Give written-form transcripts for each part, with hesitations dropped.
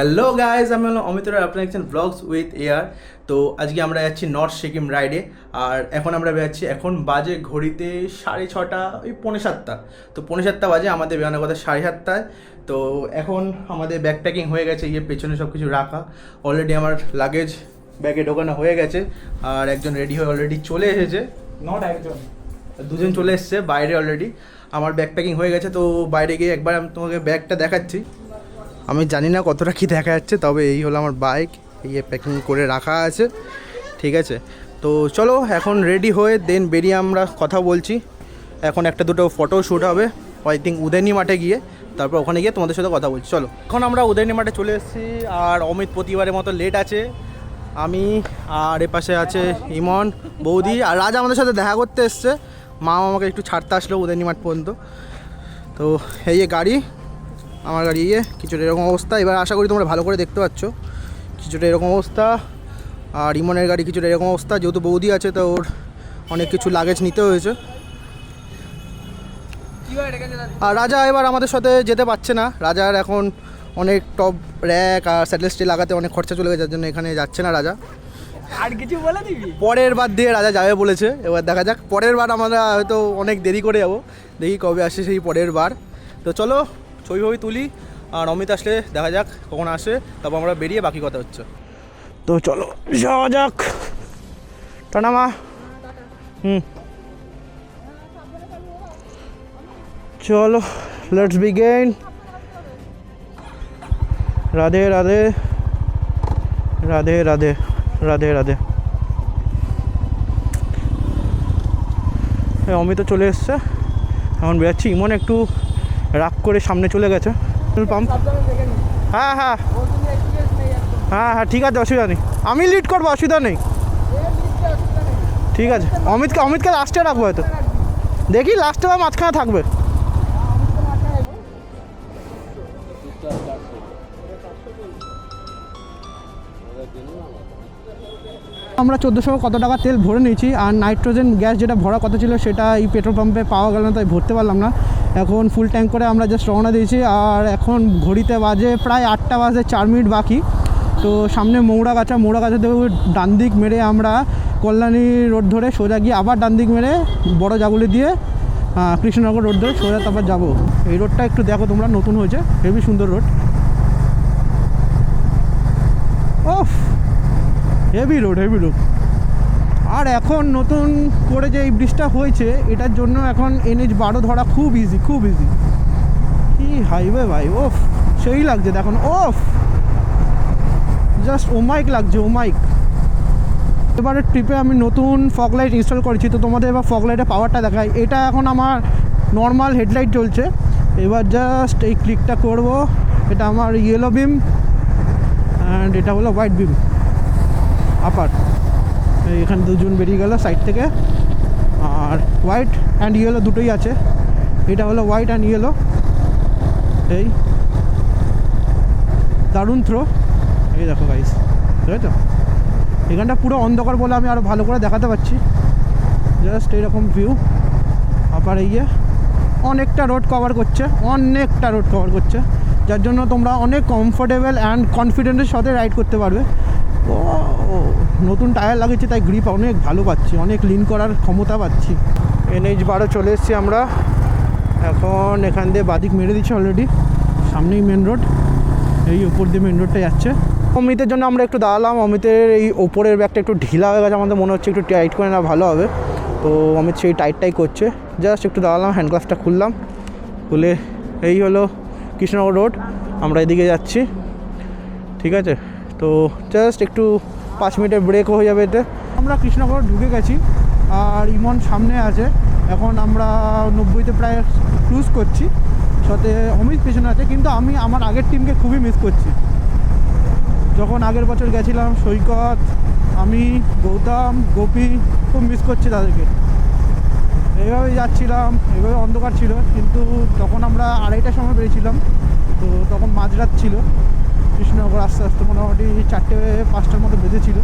Hello guys, আমি হলো অমিত রায়, আপনার দেখছেন ব্লগস উইথ এয়ার। তো আজকে আমরা যাচ্ছি নর্থ সিকিম রাইডে। আর এখন আমরা বেরোচ্ছি, এখন বাজে ঘড়িতে 6:30, ওই 6:45। তো 6:45 বাজে, আমাদের বেরোনোর কথা 7:30টায়। তো এখন আমাদের ব্যাগ প্যাকিং হয়ে গেছে, পেছনে সব কিছু রাখা অলরেডি, আমার লাগেজ ব্যাগে ঢোকানো হয়ে গেছে। আর একজন রেডি হয়ে অলরেডি চলে এসেছে, দুজন চলে এসছে বাইরে অলরেডি। আমার ব্যাগ প্যাকিং হয়ে গেছে, তো বাইরে গিয়ে একবার আমি তোমাকে ব্যাগটা দেখাচ্ছি। আমি জানি না কতটা কি দেখা যাচ্ছে, তবে এই হলো আমার বাইক, প্যাকিং করে রাখা আছে, ঠিক আছে। তো চলো এখন রেডি হয়ে দেন বেরিয়ে আমরা কথা বলছি। এখন একটা দুটো ফটো শ্যুট হবে আই থিঙ্ক উদয়নি মাঠে গিয়ে, তারপর ওখানে গিয়ে তোমাদের সাথে কথা বলছি। চলো, এখন আমরা উদয়নি মাঠে চলে এসেছি। আর অমিত প্রতিবারের মতো লেট আছে, আমি আর এ পাশে আছে ইমন, বৌদি আর রাজা আমাদের সাথে দেখা করতে এসছে। মা আমাকে একটু ছাড়তে আসলো উদয়নি মাঠ পর্যন্ত। তো এই গাড়ি, আমার গাড়ি কিছুটা এরকম অবস্থা। এবার আশা করি তোমরা ভালো করে দেখতে পাচ্ছ, কিছুটা এরকম অবস্থা। আর ইমনের গাড়ি কিছুটা এরকম অবস্থা, যেহেতু বৌদি আছে তো ওর অনেক কিছু লাগেজ নিতে হয়েছে। আর রাজা এবার আমাদের সাথে যেতে পারছে না, রাজার এখন অনেক টপ র্যাক আর স্যাটেল স্টে লাগাতে অনেক খরচা চলে গেছে, যার জন্য এখানে যাচ্ছে না রাজা। আর কিছু বলে দিবি? পরের বার দিয়ে রাজা যাবে বলেছে, এবার দেখা যাক। পরের বার আমরা হয়তো অনেক দেরি করে যাবো, দেখি কবে আসে সেই পরের বার। তো চলো ছবি তুলি, আর অমিত আসলে দেখা যাক কখন আসে, তারপর আমরা বেরিয়ে বাকি কথা হচ্ছে। তো চলো যাওয়া যাক, টাটা মা। চলো লেটস বিগিন। রাধে রাধে রাধে রাধে রাধে রাধে। অমিত চলে এসছে, এখন বেরোচ্ছি। ইমন একটু রাগ করে সামনে চলে গেছে। পাম্প, হ্যাঁ হ্যাঁ হ্যাঁ হ্যাঁ ঠিক আছে, অসুবিধা নেই, আমি লিড করবো, অসুবিধা নেই, ঠিক আছে। অমিতকে লাস্টে রাখবো হয়তো, দেখি লাস্টে বা মাঝখানে থাকবে। আমরা 1400 কত টাকা তেল ভরে নিয়েছি, আর নাইট্রোজেন গ্যাস যেটা ভরা কথা ছিল সেটা এই পেট্রোল পাম্পে পাওয়া গেল না, তাই ভরতে পারলাম না। এখন ফুল ট্যাঙ্ক করে আমরা জাস্ট রওনা দিয়েছি। আর এখন ঘড়িতে বাজে প্রায় 8টা বাজে 4 মিনিট বাকি। তো সামনে মৌড়াগাছা থেকে ডান দিক মেরে আমরা কল্যাণী রোড ধরে সোজা গিয়ে আবার ডান দিক মেরে বড় জাগুলি দিয়ে কৃষ্ণনগর রোড ধরে সোজা তারপর যাবো। এই রোডটা একটু দেখো তোমরা, নতুন হয়েছে, হেবি সুন্দর রোড, ওফ হেভি রোড। আর এখন নতুন করে যে এই ব্রিজটা হয়েছে, এটার জন্য এখন NH-12 ধরা খুব ইজি। কি হাইওয়ে ভাই, ওফ সেই লাগছে দেখুন, ওফ জাস্ট ওমাইক লাগছে, ওমাইক। এবারের ট্রিপে আমি নতুন ফগ লাইট ইনস্টল করেছি, তো তোমাদের এবার ফগ লাইটের পাওয়ারটা দেখাই। এটা এখন আমার নর্মাল হেডলাইট চলছে, এবার জাস্ট এই ক্লিকটা করব। এটা আমার ইয়েলো বিম অ্যান্ড এটা হলো হোয়াইট বিম আপার। এখানে দুজন বেরিয়ে গেল সাইড থেকে, আর হোয়াইট অ্যান্ড ইয়েলো দুটোই আছে। এটা হলো হোয়াইট অ্যান্ড ইয়েলো। এই দারুণ থ্রো, এই দেখো গাইস, ঠিক আছে। এখানটা পুরো অন্ধকার বলে আমি আরও ভালো করে দেখাতে পারছি। জাস্ট এইরকম ভিউ। আপার অনেকটা রোড কভার করছে, যার জন্য তোমরা অনেক কমফোর্টেবল অ্যান্ড কনফিডেন্সের সাথে রাইড করতে পারবে। ও নতুন টায়ার লাগিয়েছি, তাই গ্রিপ অনেক ভালো পাচ্ছি, অনেক লিন করার ক্ষমতা পাচ্ছি। NH-12 চলে এসেছি আমরা এখন। এখান দিয়ে বাদিক মেরে দিচ্ছি অলরেডি, সামনেই মেন রোড, এই উপর দিয়ে মেন রোডটা যাচ্ছে। অমিতের জন্য আমরা একটু দাঁড়ালাম। অমিতের এই ওপরের ব্যাগটা একটু ঢিলা হয়ে গেছে, আমাদের মনে হচ্ছে একটু টাইট করে না ভালো হবে। তো অমিত সেই টাইটটাই করছে, জাস্ট একটু দাঁড়ালাম, হ্যান্ড গ্লাভসটা খুললাম, খুলে এই হলো কৃষ্ণনগর রোড, আমরা এদিকে যাচ্ছি, ঠিক আছে। তো জাস্ট একটু 5 মিনিটের ব্রেকও হয়ে যাবে এতে। আমরা কৃষ্ণনগর ঢুকে গেছি, আর ইমন সামনে আছে। এখন আমরা 90-তে প্রায় ক্রুজ করছি, সাথে অমিত পেছনে আছে। কিন্তু আমি আমার আগের টিমকে খুবই মিস করছি। যখন আগের বছর গেছিলাম, সৈকত, আমি, গৌতম, গোপী, খুব মিস করছি তাদেরকে। এইভাবেই যাচ্ছিলাম, এইভাবে অন্ধকার ছিল, কিন্তু তখন আমরা 2:30টার সময় বেরিয়েছিলাম, তো তখন মাঝরাত ছিল। কৃষ্ণনগর আস্তে আস্তে মোটামুটি 4টে-5টার মতো বেজেছিল।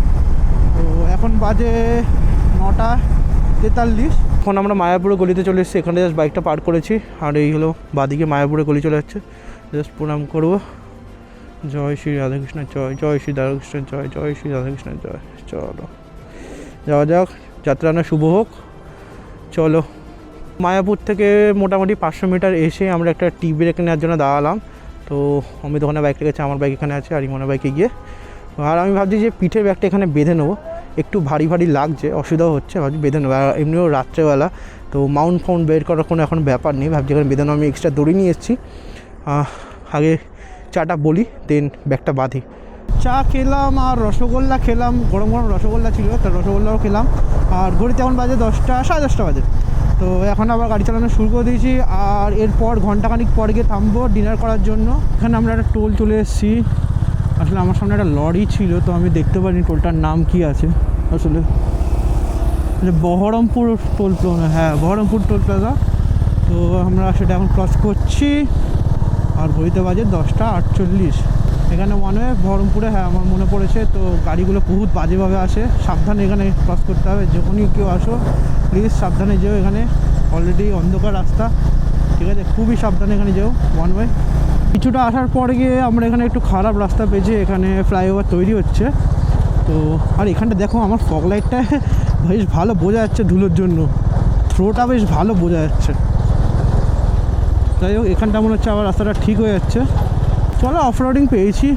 তো এখন বাজে 9:43। এখন আমরা মায়াপুরে গলিতে চলে এসেছি, এখানে জাস্ট বাইকটা পার্ক করেছি। আর এই হলো বাদিকে মায়াপুরে গলি চলে যাচ্ছে, জাস্ট প্রণাম করবো। জয় শ্রী রাধাকৃষ্ণ জয়, জয় শ্রী রাধাকৃষ্ণ জয়, জয় শ্রী রাধাকৃষ্ণ জয়। চলো যাওয়া যাক, যাত্রা না শুভ হোক। চলো, মায়াপুর থেকে মোটামুটি 500 মিটার এসে আমরা একটা টি ব্রেক নেওয়ার জন্য দাঁড়ালাম। তো অমিত ওখানে বাইক রেখেছে, আমার বাইক এখানে আছে, আর ইমনের বাইকে গিয়ে। আর আমি ভাবছি যে পিঠের ব্যাগটা এখানে বেঁধে নেবো, একটু ভারী ভারী লাগছে, অসুবিধাও হচ্ছে, ভাবছি বেঁধে নেবো। আর এমনিও রাত্রেবেলা তো মাউন্ট ফাউন্ট বের করার কোনো এখন ব্যাপার নেই, ভাবছি এখানে বেঁধে নেবো। আমি এক্সট্রা দড়ি নিয়ে এসেছি। আগে চাটা বলি, দেন ব্যাগটা বাঁধি। চা খেলাম আর রসগোল্লা খেলাম, গরম গরম রসগোল্লা ছিল, তার রসগোল্লাও খেলাম। আর ঘড়িতে এখন বাজে 10টা, 10:30 বাজে। তো এখন আবার গাড়ি চালানো শুরু করে দিয়েছি। আর এরপর ঘন্টাখানিক পর গিয়ে থামবো ডিনার করার জন্য। এখানে আমরা একটা টোল চলে এসেছি। আসলে আমার সামনে একটা লরি ছিল, তো আমি দেখতে পারিনি টোলটার নাম কি আছে আসলে। বহরমপুর টোল প্লাজা, হ্যাঁ বহরমপুর টোল প্লাজা। তো আমরা সেটা এখন ক্রস করছি। আর ঘড়িতে বাজে 10:48। এখানে মনে হয় বহরমপুরে, হ্যাঁ আমার মনে পড়েছে। তো গাড়িগুলো বহুত বাজেভাবে আসে, সাবধানে এখানে ক্রস করতে হবে। যখনই কেউ আসো প্লিজ সাবধানে যেও, এখানে অলরেডি অন্ধকার রাস্তা, ঠিক আছে? খুবই সাবধানে এখানে যেও, ওয়ান ওয়ে। কিছুটা আসার পর গিয়ে আমরা এখানে একটু খারাপ রাস্তা পেয়েছি, এখানে ফ্লাইওভার তৈরি হচ্ছে। তো আর এখানটা দেখো আমার ফগ লাইটটা বেশ ভালো বোঝা যাচ্ছে ধুলোর জন্য, থ্রোটা বেশ ভালো বোঝা যাচ্ছে। যাই হোক, এখানটা মনে হচ্ছে আবার রাস্তাটা ঠিক হয়ে যাচ্ছে। চলো, অফরোডিং পেয়েছি,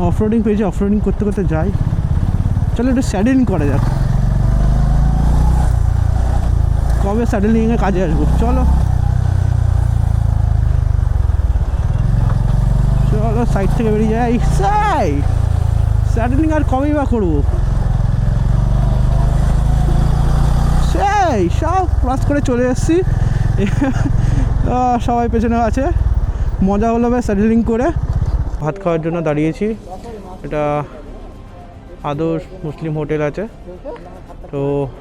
অফরোডিং করতে করতে যাই। চলো একটু স্যাডেলিং করা যাক, কবে স্যাডেলিংয়ে কাজে আসবো। চলো চলো সাইড থেকে বেরিয়ে যাই। স্যাডেলিং আর কবেই বা করবো, সেই সব ক্রস করে চলে এসেছি। সবাই পেছনে আছে, মজা হলো বেশ স্যাডেলিং করে। ভাত খাওয়ার জন্য দাঁড়িয়েছি, এটা আদর্শ মুসলিম হোটেল আছে। তো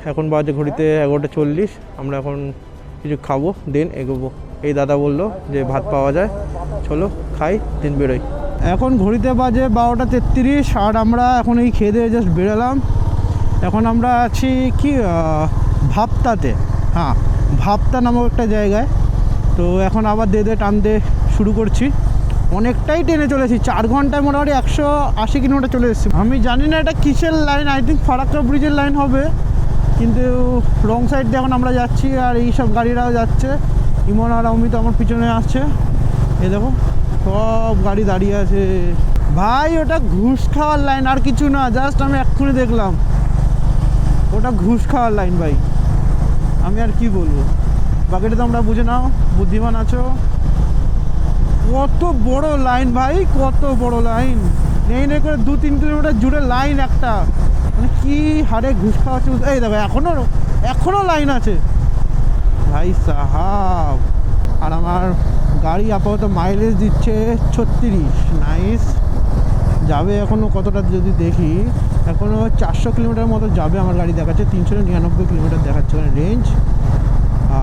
এখন বাজে ঘড়িতে 11:40। আমরা এখন কিছু খাবো, দেন এগোবো। এই দাদা বললো যে ভাত পাওয়া যায়, চলো খাই দেন বেরোই। এখন ঘড়িতে বাজে 12:33। আর আমরা এখন এই খেয়ে দিয়ে জাস্ট বেরোলাম। এখন আমরা আছি কি ভাপ্তাতে, হ্যাঁ ভাপ্তা নামক একটা জায়গায়। তো এখন আবার দে টানতে শুরু করছি। অনেকটাই টেনে চলেছি, 4 ঘন্টায় মোটামুটি 180 কিলোমিটার চলে এসেছি। আমি জানি না এটা কিসের লাইন, আই থিঙ্ক ফারাক্কা ব্রিজের লাইন হবে, কিন্তু রং সাইড দিয়ে এখন আমরা যাচ্ছি। আর এই সব গাড়িরাও যাচ্ছে, ইমন আর অমিত আমার পিছনে আসছে। এই দেখো সব গাড়ি দাঁড়িয়ে আছে। ভাই ওটা ঘুষ খাওয়ার লাইন, আর কিছু না। জাস্ট আমি এক্ষুনি দেখলাম ওটা ঘুষ খাওয়ার লাইন ভাই, আমি আর কি বলবো। বাকিটা তো আমরা বুঝে নাও, বুদ্ধিমান আছো। কত বড় লাইন ভাই, কত বড় লাইন, নেই করে 2-3 কিলোমিটার জুড়ে লাইন একটা, মানে কি হারে ঘুষ খাওয়াচ্ছে। এই দেখো এখনো লাইন আছে ভাই সাহাব। আর আমার গাড়ি আপাতত মাইলেজ দিচ্ছে 36, নাইস। যাবে এখনও কতটা যদি দেখি, এখনও 400 কিলোমিটার মতো যাবে আমার গাড়ি, দেখাচ্ছে 399 কিলোমিটার দেখাচ্ছে রেঞ্জ।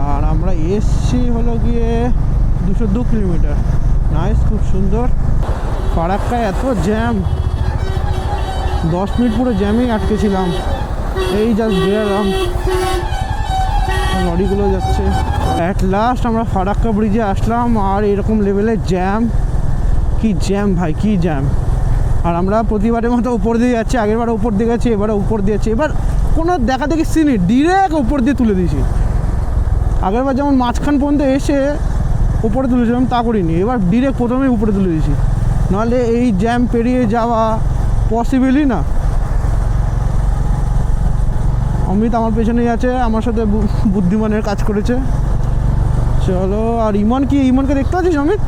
আর আমরা এসছি হলো গিয়ে 202 কিলোমিটার, নাইস, খুব সুন্দর। ফারাক্কায় এত জ্যাম, 10 মিনিট পুরো জ্যামেই আটকেছিলাম। এই জাস্ট বেরালাম, লরিগুলো যাচ্ছে। অ্যাট লাস্ট আমরা ফারাক্কা ব্রিজে আসলাম। আর এরকম লেভেলের জ্যাম, কি জ্যাম ভাই, কি জ্যাম। আর আমরা প্রতিবারের মতো উপর দিয়ে যাচ্ছি, আগেরবার উপর দিয়ে গেছি, এবারে উপর দিয়ে যাচ্ছি। এবার কোনো দেখা দেখি সিনি, ডিরেক্ট উপর দিয়ে তুলে দিয়েছি। আগেরবার যেমন মাঝখান পর্যন্ত এসে উপরে তুলেছিলাম, তা করিনি, এবার ডিরেক্ট প্রথমেই উপরে তুলে দিয়েছি। নাহলে এই জ্যাম পেরিয়ে যাওয়া পসিবলই না। অমিত আমার পেছনেই আছে, আমার সাথে বুদ্ধিমানের কাজ করেছে। চলো, আর ইমনকে দেখতে পাচ্ছিস অমিত?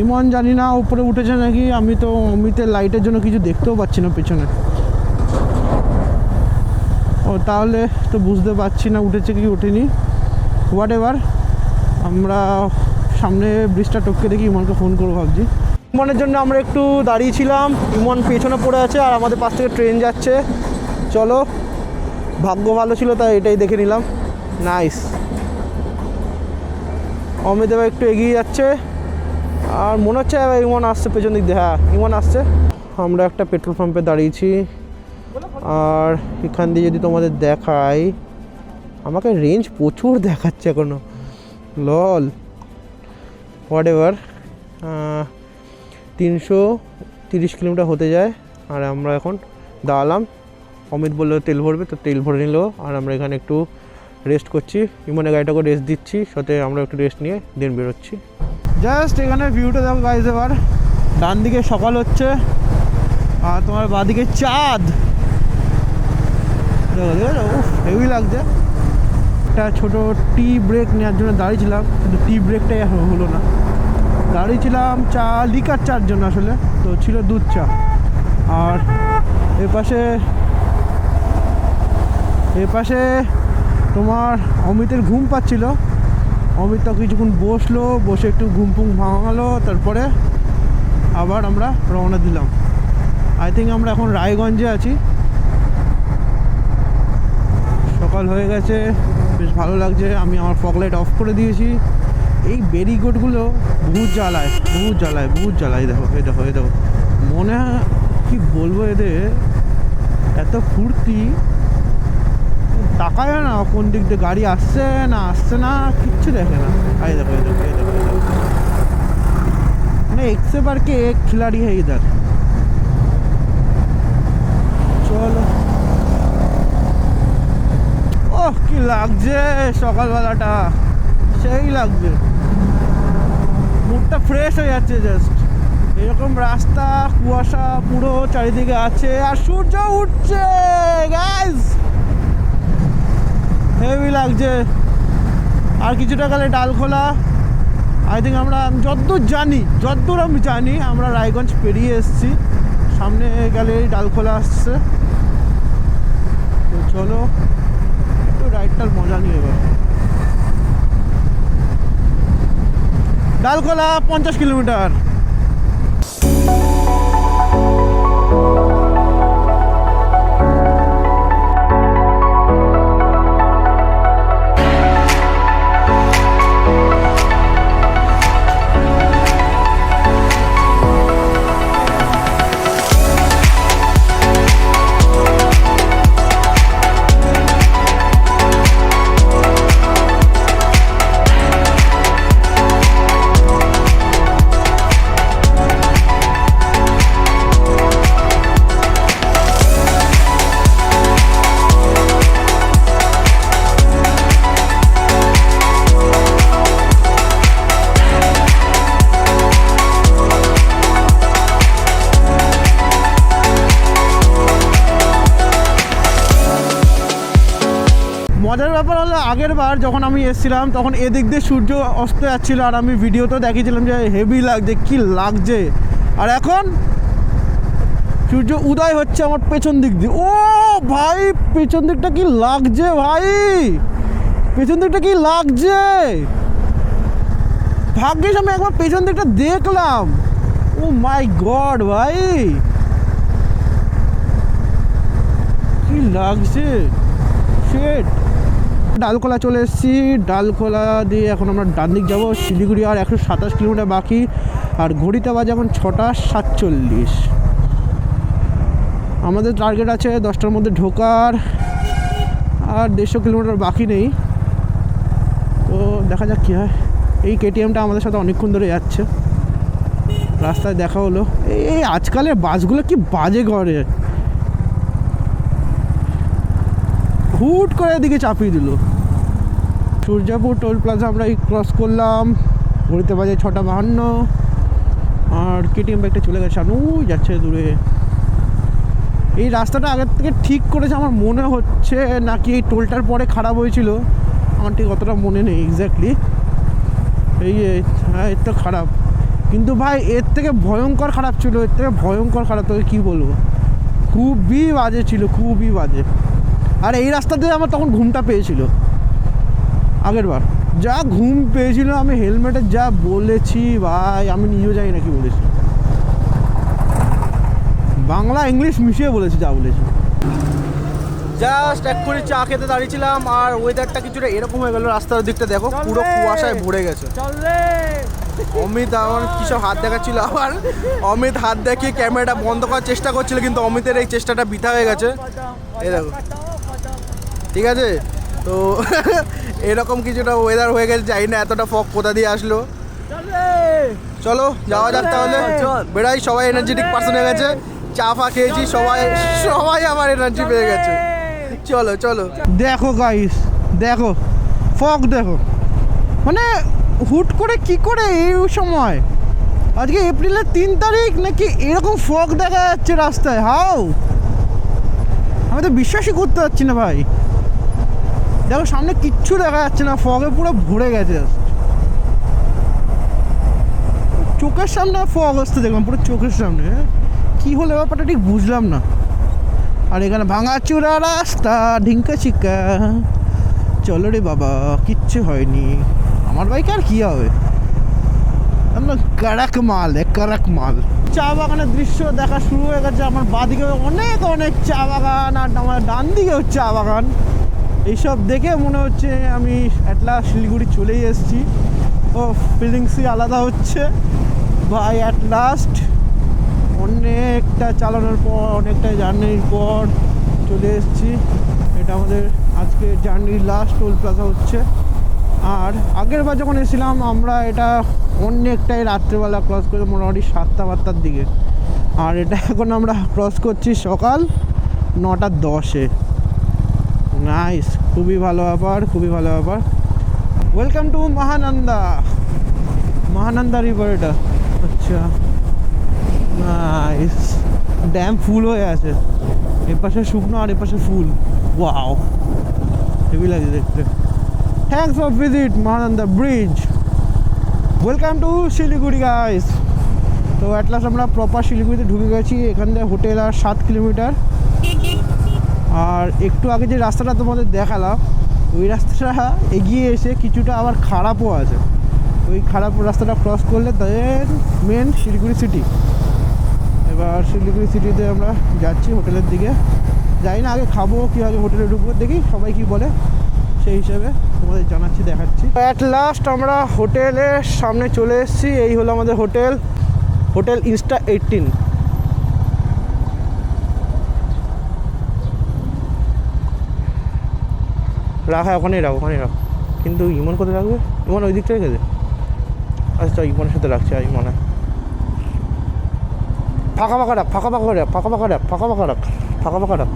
ইমন জানি না উপরে উঠেছে নাকি, আমি তো অমিতের লাইটের জন্য কিছু দেখতেও পাচ্ছি না পেছনে। ও তাহলে তো বুঝতে পারছি না উঠেছে কি ওঠেনি, হোয়াট এভার। আমরা সামনে ব্রিজটা টপকে দেখি, ইমনকে ফোন করবো ভাবছি। ইমনের জন্য আমরা একটু দাঁড়িয়েছিলাম, ইমন পেছনে পড়ে আছে আর আমাদের পাশ থেকে ট্রেন যাচ্ছে। চলো, ভাগ্য ভালো ছিল তাই এটাই দেখে নিলাম, নাইস। অমিত এবার একটু এগিয়ে যাচ্ছে, আর মনে হচ্ছে ইমন আসছে পেছন দিক দিয়ে, হ্যাঁ ইমন আসছে। আমরা একটা পেট্রোল পাম্পে দাঁড়িয়েছি। আর এখান দিয়ে যদি তোমাদের দেখাই, আমাকে রেঞ্জ প্রচুর দেখাচ্ছে এখনো, লল। হোয়াট এভার 330 কিলোমিটার হতে যায়। আর আমরা এখন দাঁড়ালাম, অমিত বললো তেল ভরবে, তো তেল ভরে নিল। আর আমরা এখানে একটু রেস্ট করছি, ইমনের গাড়িটাকে রেস্ট দিচ্ছি, সাথে আমরা একটু রেস্ট নিয়ে দেন বেরোচ্ছি। জাস্ট এখানে ভিউটা দেখো গাইজ, এবার ডান দিকে সকাল হচ্ছে আর তোমার বাঁদিকে চাঁদ। দেখো দেখো, হেভি লাগছে। একটা ছোটো টি ব্রেক নেওয়ার জন্য দাঁড়িয়েছিলাম, কিন্তু টি ব্রেকটাই হলো না। দাঁড়িয়েছিলাম চা লিকার চার জন্য, আসলে তো ছিল দুধ চা। আর এপাশে তোমার অমিতের ঘুম পাচ্ছিল, অমিত তো কিছুক্ষণ বসলো, বসে একটু ঘুম ফুম ভাঙালো, তারপরে আবার আমরা রওনা দিলাম। আই থিঙ্ক আমরা এখন রায়গঞ্জে আছি। সকাল হয়ে গেছে, বেশ ভালো লাগছে। আমি আমার ফগ লাইট অফ করে দিয়েছি। এই ব্যারিকেডগুলো বহুত জ্বালায়, দেখো এই দেখো এই দেখো, মনে হয় কি বলবো, এদের এত ফুর্তি, তাকায় না কোন দিক দিয়ে গাড়ি আসছে না কিচ্ছু দেখে না। এই দেখো এই দেখো এই দেখো এই দেখো, মানে এক से बढ़ के एक खिलाड़ी है इधर। চলো, ওহ কি লাগছে সকালবেলাটা, সেই লাগছে, মুডটা ফ্রেশ হয়ে যাচ্ছে। জাস্ট এরকম রাস্তা, কুয়াশা পুরো চারিদিকে আছে, আর সূর্য উঠছে গাইস, হেভি লাগছে। আর কিছুটা গেলে ডালখোলা। আই থিঙ্ক আমরা যতদূর আমি জানি আমরা রায়গঞ্জ পেরিয়ে এসেছি, সামনে গেলে ডালখোলা আসছে। তো চলো একটু রাইডটার মজা নিয়ে এবার। ডালখোলা 50 কিলোমিটার। মজার ব্যাপার হলো, আগের বার যখন আমি এসেছিলাম তখন এদিক দিয়ে সূর্য অস্ত যাচ্ছিলো, আর আমি ভিডিওতেও দেখিয়েছিলাম যে হেভি লাগছে, কি লাগছে। আর এখন সূর্য উদয় হচ্ছে আমার পেছন দিক দিয়ে। ও ভাই, পেছন দিকটা কি লাগছে ভাই, পেছন দিকটা কি লাগছে। ভাগ্যিস আমি একবার পেছন দিকটা দেখলাম। ও মাই গড ভাই, কি লাগছে, শিট। ডালখোলা চলে এসেছি, ডালখোলা দিয়ে এখন আমরা ডান দিক যাবো শিলিগুড়ি। আর 127 কিলোমিটার বাকি, আর ঘড়িতে বাজে এখন 6টা 47। আমাদের টার্গেট আছে 10টার মধ্যে ঢোকার, আর 150 কিলোমিটার বাকি নেই। তো দেখা যাক কী হয়। এই কেটিএমটা আমাদের সাথে অনেকক্ষণ ধরে যাচ্ছে, রাস্তায় দেখা হলো। এই আজকালের বাসগুলো কি বাজে করে, হুট করে এদিকে চাপিয়ে দিল। সূর্যাপুর টোল প্লাজা আমরা ক্রস করলাম, ঘড়িতে বাজে 6:52। আর কেটিএম বাইকটা চলে গেছে, ওই যাচ্ছে দূরে। এই রাস্তাটা আগের থেকে ঠিক করেছে আমার মনে হচ্ছে, নাকি এই টোলটার পরে খারাপ হয়েছিল, আমার ঠিক অতটা মনে নেই এক্স্যাক্টলি। হ্যাঁ, এর তো খারাপ, কিন্তু ভাই এর থেকে ভয়ঙ্কর খারাপ ছিল, এর থেকে ভয়ঙ্কর খারাপ, তোকে কী বলবো, খুবই বাজে ছিল, খুবই বাজে। আর এই রাস্তা দিয়ে আমার তখন ঘুমটা পেয়েছিল, আগের বার যা ঘুম পেয়েছিল, আমি হেলমেটে যা বলেছি ভাই, আমি নিজেও জানি না কি বলেছি, বাংলা ইংলিশ মিশিয়ে বলেছি যা বলেছি। জাস্ট এক্ষুনি চা খেতে দাঁড়িয়েছিলাম, আর ওয়েদারটা কিছুটা এরকম হয়ে গেল, রাস্তার দিকটা দেখো পুরো কুয়াশায় ভরে গেছে। অমিত আমার কিসব হাত দেখাচ্ছিল, আবার অমিত হাত দেখিয়ে ক্যামেরাটা বন্ধ করার চেষ্টা করছিল, কিন্তু অমিতের এই চেষ্টাটা বৃথা হয়ে গেছে। এই দেখো, ঠিক আছে। তো এরকম কিছুটা ওয়েদার হয়ে গেছে, জানি না এতটা ফগ কোথা দিয়ে আসলো। চলো যাওয়া যাক তাহলে, বেড়াই। সবাই এনার্জেটিক পার্সন হয়ে গেছে, চা ফা খেয়েছি, সবাই সবাই আমার এনার্জি পেয়ে গেছে। চলো চলো। দেখো গাইস, দেখো ফগ, দেখো মানে হুট করে কি করে এই সময়, আজকে এপ্রিলের 3 তারিখ নাকি এরকম ফগ দেখা যাচ্ছে রাস্তায়? হাও, আমি তো বিশ্বাসই করতে পারছি না ভাই। দেখো সামনে কিচ্ছু দেখা যাচ্ছে না, ফগে পুরো ভরে গেছে। চোখের সামনে ফগ আসতে দেখলাম, পুরো চোখের সামনে। কি হলো ব্যাপারটা ঠিক বুঝলাম না। আর এখানে ভাঙাচোরা রাস্তা, ঢিঙ্কা চিক্কা। চলো রে বাবা, কিচ্ছু হয়নি। আমার বাইক আর কি হবে, কারাক মাল, কারাক মাল। চা বাগানের দৃশ্য দেখা শুরু হয়ে গেছে। আমার বাঁদিকে অনেক অনেক চা বাগান, আর আমার ডান দিকেও চা বাগান। এইসব দেখে মনে হচ্ছে আমি অ্যাট লাস্ট শিলিগুড়ি চলেই এসেছি। ও ফিলিংসই আলাদা হচ্ছে ভাই। অ্যাট লাস্ট অনেকটা চালানোর পর, অনেকটা জার্নির পর চলে এসেছি। এটা আমাদের আজকে জার্নির লাস্ট টোল প্লাজা হচ্ছে। আর আগের বার যখন এসেছিলাম আমরা, এটা অনেকটাই রাত্রেবেলা ক্রস করে, মোটামুটি 7টা-8টার দিকে। আর এটা এখন আমরা ক্রস করছি সকাল 9টা 10-এ। নাইস, খুবই ভালো ব্যাপার, খুবই ভালো ব্যাপার। Welcome to Mahananda, Mahananda river এটা। আচ্ছা, নাইস। ড্যাম ফুল হয়ে আছে, এপাশে শুকনো আর এপাশে ফুল। ওয়াও, হেভি লাগে দেখতে। Thanks for visit Mahananda bridge. Welcome to Siliguri guys. তো অ্যাট লাস্ট আমরা প্রপার শিলিগুড়িতে ঢুকে গেছি। এখান থেকে হোটেল আর 7 কিলোমিটার। আর একটু আগে যে রাস্তাটা তোমাদের দেখালাম, ওই রাস্তাটা এগিয়ে এসে কিছুটা আবার খারাপও আছে। ওই খারাপ রাস্তাটা ক্রস করলে দেন মেন শিলিগুড়ি সিটি। এবার শিলিগুড়ি সিটিতে আমরা যাচ্ছি হোটেলের দিকে। যাই না, আগে খাবো কি, আগে হোটেলে ঢুকবো, দেখি সবাই কি বলে, সেই হিসাবে তোমাদের জানাচ্ছি, দেখাচ্ছি। অ্যাট লাস্ট আমরা হোটেলের সামনে চলে এসেছি। এই হলো আমাদের হোটেল, হোটেল ইনস্টা 18। রাখা ওখানেই রাখ, ওখানেই রাখ। কিন্তু ইমন কোথায় রাখবে? ইমন ওই দিকটাই গেছে। আচ্ছা, ইমনের সাথে রাখছে ইমনে। ফাঁকা ফাঁকা রাখ, ফাঁকা ফাঁকা রাখ, ফাঁকা ফাঁকা রাখ, ফাঁকা ফাঁকা রাখ, ফাঁকা ফাঁকা রাখ।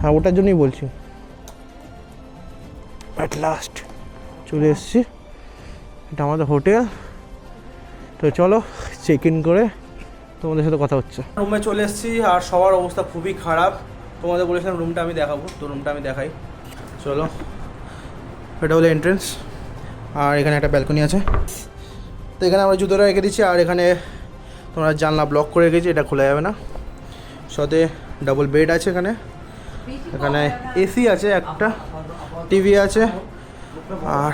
হ্যাঁ, ওটার জন্যই বলছি। অ্যাট লাস্ট চলে এসেছি, এটা আমাদের হোটেল। তো চলো চেক ইন করে তোমাদের সাথে কথা হচ্ছে। রুমে চলে এসেছি আর সবার অবস্থা খুবই খারাপ। তোমাদের বলেছিলাম রুমটা আমি দেখাবো, তো রুমটা আমি দেখাই। চলো, এটা হলো এন্ট্রেন্স। আর এখানে একটা ব্যালকনি আছে। তো এখানে আমরা জুতোটা রেখে দিচ্ছি। আর এখানে তোমরা জানলা ব্লক করে রেখেছি, এটা খোলা যাবে না। সাথে ডাবল বেড আছে এখানে। এখানে এসি আছে, একটা টিভি আছে, আর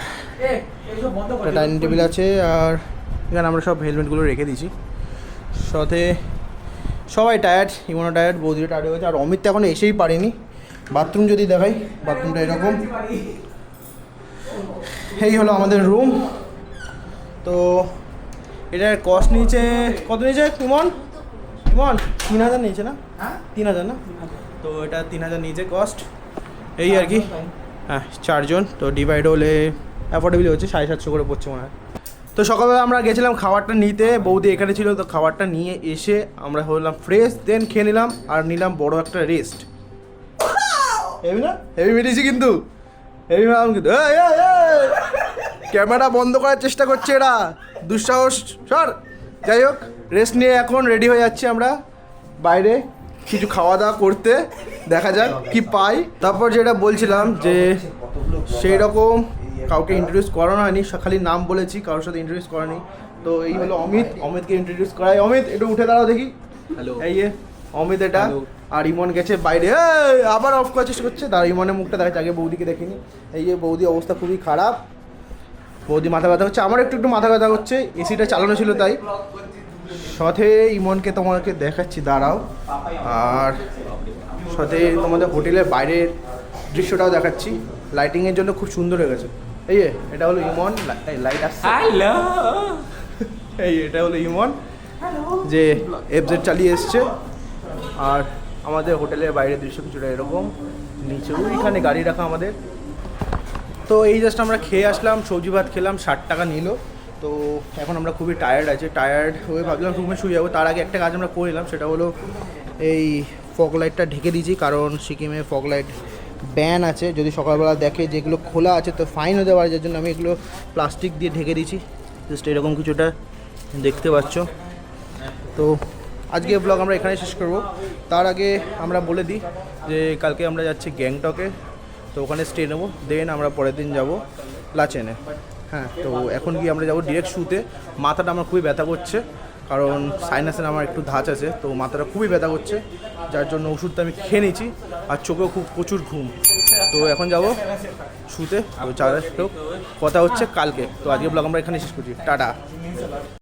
একটা ডাইনিং টেবিল আছে। আর এখানে আমরা সব হেলমেটগুলো রেখে দিয়েছি। সাথে সবাই টায়ার্ড, ইমনও টায়ার্ড, বৌদিও টায়ার্ড হয়ে গেছে। আর অমিত তো এখনো এসেই পারিনি। বাথরুম যদি দেখাই, বাথরুমটা এরকম। এই হলো আমাদের রুম। তো এটার কস্ট নিয়েছে, কত নিয়েছে ইমন? ইমন 3000 নিয়েছে না? 3000 না? তো এটা 3000 নিয়েছে কস্ট, এই আর কি। হ্যাঁ, 4 জন। তো ডিভাইড হলে অ্যাফোর্ডেবল হচ্ছে, 750 করে পড়ছে মনে হয়। তো সকালবেলা আমরা গেছিলাম খাবারটা নিতে, বৌদি এখানে ছিল। তো খাবারটা নিয়ে এসে আমরা হলাম ফ্রেশ, দেন খেয়ে নিলাম আর নিলাম বড় একটা রেস্ট। হেভি না? হেভি বেরিয়েছি কিন্তু, হেভি ম্যাম কিন্তু। ক্যামেরা বন্ধ করার চেষ্টা করছে এরা, দুঃসাহস সর। যাই হোক, রেস্ট নিয়ে এখন রেডি হয়ে যাচ্ছি আমরা বাইরে কিছু খাওয়া দাওয়া করতে। দেখা যাক কি পাই। তারপর যেটা বলছিলাম যে সেই রকম কাউকে ইন্ট্রোডিউস করানো হয়নি, খালি নাম বলেছি, কারোর সাথে ইন্ট্রোডিউস করানি। তো এই হলো অমিত, অমিতকে ইন্ট্রোডিউস করাই। অমিত একটু উঠে দাঁড়াও দেখি। হ্যালো, এই অমিত এটা। আর ইমন গেছে বাইরে, আবার অফ করার চেষ্টা করছে। তার ইমনের মুখটা দেখাচ্ছে, আগে বৌদিকে দেখিনি। এই যে বৌদি অবস্থা খুবই খারাপ, বৌদি মাথা ব্যথা হচ্ছে, আমার একটু একটু মাথা ব্যথা হচ্ছে, এসিটা চালানো ছিল তাই। সাথে ইমনকে তোমাকে দেখাচ্ছি, দাঁড়াও। আর সাথে তোমাদের হোটেলের বাইরের দৃশ্যটাও দেখাচ্ছি, লাইটিংয়ের জন্য খুব সুন্দর হয়ে গেছে। এই এটা হলো ইমন, লাইট আসছে। হ্যালো, এই এটা হলো ইমন যে এফজেড চালিয়ে এসছে। আর আমাদের হোটেলের বাইরের দৃশ্য কিছুটা এরকম, নিচে ওইখানে গাড়ি রাখা আমাদের। তো এই জাস্ট আমরা খেয়ে আসলাম, সবজি ভাত খেলাম, 60 টাকা নিল। তো এখন আমরা খুবই টায়ার্ড হয়ে ভাবলাম রুমে শুয়ে যাবো। তার আগে একটা কাজ আমরা করে নিলাম, সেটা হলো এই ফগ লাইটটা ঢেকে দিয়েছি, কারণ সিকিমে ফগ লাইট ব্যান আছে। যদি সকালবেলা দেখে যেগুলো খোলা আছে তো ফাইন হতে পারে, যার জন্য আমি এগুলো প্লাস্টিক দিয়ে ঢেকে দিয়েছি। জাস্ট এরকম কিছুটা দেখতে পাচ্ছ। তো আজকে ব্লগ আমরা এখানে শেষ করব। তার আগে আমরা বলে দিই যে কালকে আমরা যাচ্ছি গ্যাংটকে, তো ওখানে স্টে নেবো, দেন আমরা পরের দিন যাব লাচেনে। হ্যাঁ, তো এখন গিয়ে আমরা যাবো ডিরেক্ট শুতে। মাথাটা আমার খুবই ব্যথা করছে, কারণ সাইনাসের আমার একটু ধাঁচ আছে, তো মাথাটা খুবই ব্যথা করছে, যার জন্য ওষুধটা আমি খেয়ে নিয়েছি। আর চোখেও খুব প্রচুর ঘুম। তো এখন যাব শুতে। তো কথা হচ্ছে কালকে। তো আজকে ব্লগ আমরা এখানে শেষ করছি। টাটা।